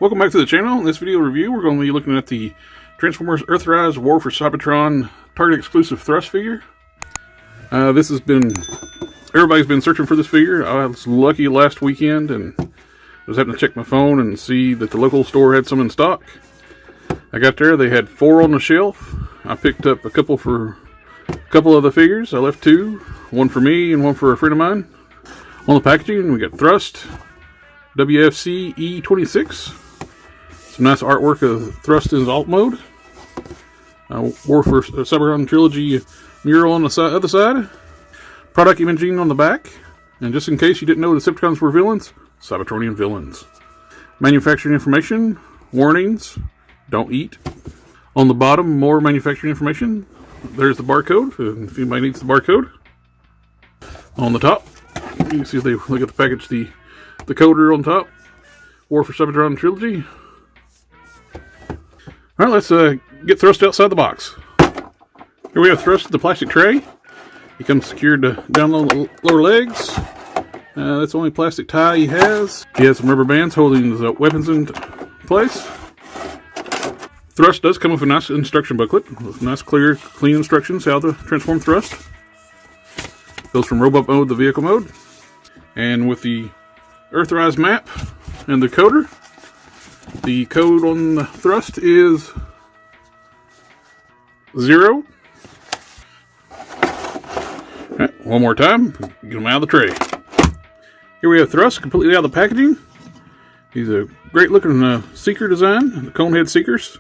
Welcome back to the channel. In this video review, we're going to be looking at the Transformers Earthrise War for Cybertron Target exclusive thrust figure. Everybody's been searching for this figure. I was lucky last weekend and was having to check my phone and see that the local store had some in stock. I got there, they had 4 on the shelf. I picked up a couple of the figures. I left 2, one for me and one for a friend of mine. On the packaging, we got Thrust, WFC-E26. Some nice artwork of Thrust in his alt mode. War for Cybertron Trilogy mural on the other side. Product imaging on the back. And just in case you didn't know the Decepticons were villains, Cybertronian villains. Manufacturing information, warnings, don't eat. On the bottom, more manufacturing information. There's the barcode, if anybody needs the barcode. On the top, you can see if they look at the package, the coder on top. War for Cybertron Trilogy. Alright, let's get Thrust outside the box. Here we have Thrust in the plastic tray. He comes secured down the lower legs. That's the only plastic tie he has. He has some rubber bands holding his weapons in place. Thrust does come with a nice instruction booklet with nice, clear, clean instructions how to transform Thrust. Goes from robot mode to vehicle mode. And with the Earthrise map and the coder, the code on the Thrust is 0. Alright, one more time. Get him out of the tray. Here we have Thrust completely out of the packaging. He's a great looking seeker design, the cone head seekers.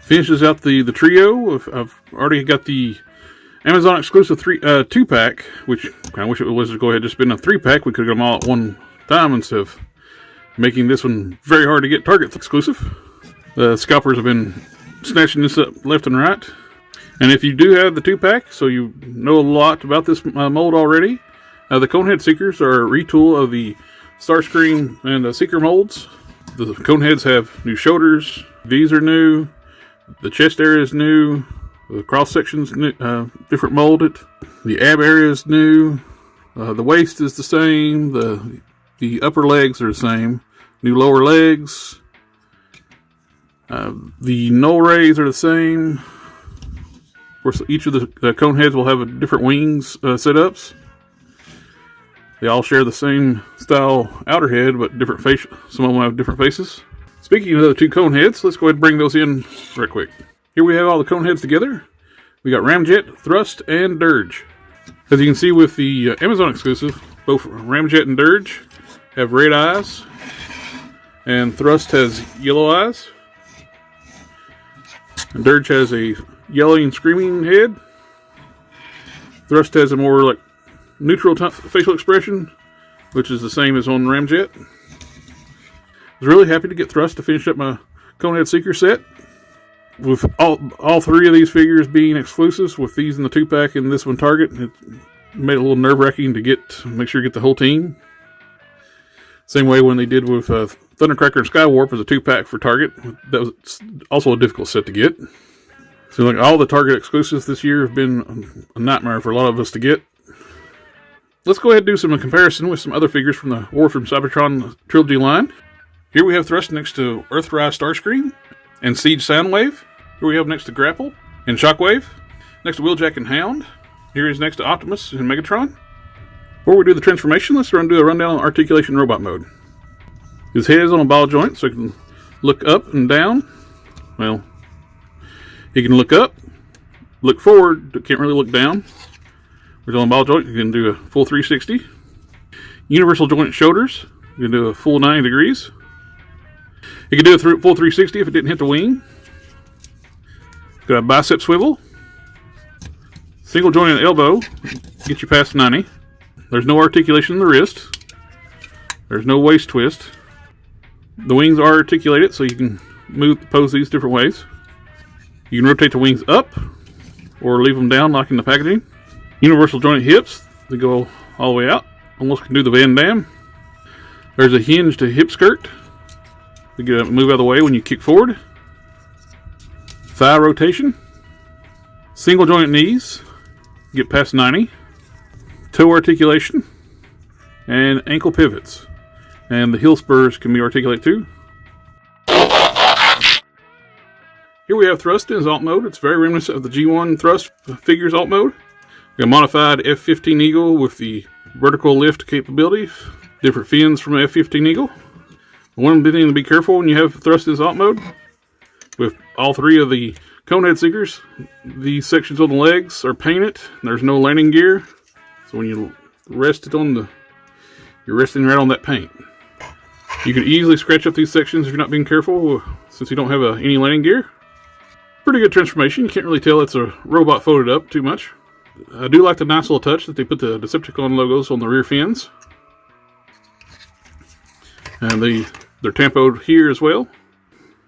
Finishes out the trio. I've already got the Amazon exclusive 2-pack, which I wish it was to go ahead and just been a 3-pack. We could have got them all at one time instead of making this one very hard to get Target exclusive. The scalpers have been snatching this up left and right. And if you do have the 2-pack, so you know a lot about this mold already, the Conehead Seekers are a retool of the Starscream and Seeker molds. The Coneheads have new shoulders. These are new. The chest area is new. The cross section's new, different molded. The ab area is new. The waist is the same. The upper legs are the same. New lower legs. The null rays are the same. Of course, each of the cone heads will have different wings setups. They all share the same style outer head, but different face. Some of them have different faces. Speaking of the 2 cone heads, let's go ahead and bring those in right quick. Here we have all the cone heads together. We got Ramjet, Thrust, and Dirge. As you can see with the Amazon exclusive, both Ramjet and Dirge have red eyes, and Thrust has yellow eyes. And Dirge has a yelling, screaming head. Thrust has a more like neutral facial expression, which is the same as on Ramjet. I was really happy to get Thrust to finish up my Conehead Seeker set. With all 3 of these figures being exclusives, with these in the 2-pack and this one Target, it made it a little nerve-wracking to make sure you get the whole team. Same way when they did with Thundercracker and Skywarp as a 2-pack for Target. That was also a difficult set to get. So like all the Target exclusives this year have been a nightmare for a lot of us to get. Let's go ahead and do some comparison with some other figures from the War from Cybertron Trilogy line. Here we have Thrust next to Earthrise Starscream and Siege Soundwave. Here we have next to Grapple and Shockwave. Next to Wheeljack and Hound. Here is next to Optimus and Megatron. Before we do the transformation, let's do a rundown on articulation robot mode. His head is on a ball joint, so he can look up and down. Well, he can look up, look forward, but can't really look down. He's on a ball joint, you can do a full 360. Universal joint shoulders, you can do a full 90 degrees. You can do a full 360 if it didn't hit the wing. Got a bicep swivel. Single jointed elbow, get you past 90. There's no articulation in the wrist. There's no waist twist. The wings are articulated, so you can pose these different ways. You can rotate the wings up, or leave them down like in the packaging. Universal jointed hips, they go all the way out. Almost can do the Van Damme. There's a hinge to hip skirt. You get move out of the way when you kick forward. Thigh rotation. Single joint knees. Get past 90. Toe articulation. And ankle pivots. And the heel spurs can be articulated too. Here we have thrust in his alt mode. It's very reminiscent of the G1 thrust figures alt mode. We got a modified F-15 Eagle with the vertical lift capabilities. Different fins from F-15 Eagle. One thing to be careful when you have thrust in his alt mode, with all three of the conehead seekers, these sections on the legs are painted. There's no landing gear. So when you rest it on you're resting right on that paint. You can easily scratch up these sections if you're not being careful, since you don't have any landing gear. Pretty good transformation. You can't really tell it's a robot folded up too much. I do like the nice little touch that they put the Decepticon logos on the rear fins. And they're tampoed here as well.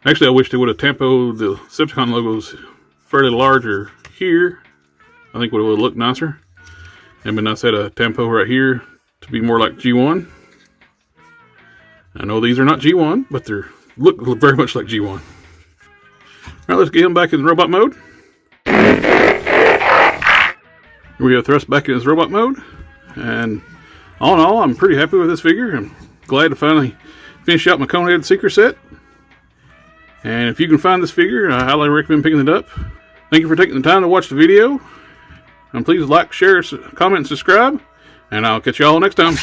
Actually, I wish they would have tampoed the Decepticon logos fairly larger here. I think it would look nicer. And been nice to have a tampo right here to be more like G1. I know these are not G1, but they look very much like G1. Alright, let's get him back in robot mode. Here we have thrust back in his robot mode. And all in all, I'm pretty happy with this figure. I'm glad to finally finish out my Conehead Seeker set. And if you can find this figure, I highly recommend picking it up. Thank you for taking the time to watch the video. And please like, share, comment, and subscribe. And I'll catch you all next time.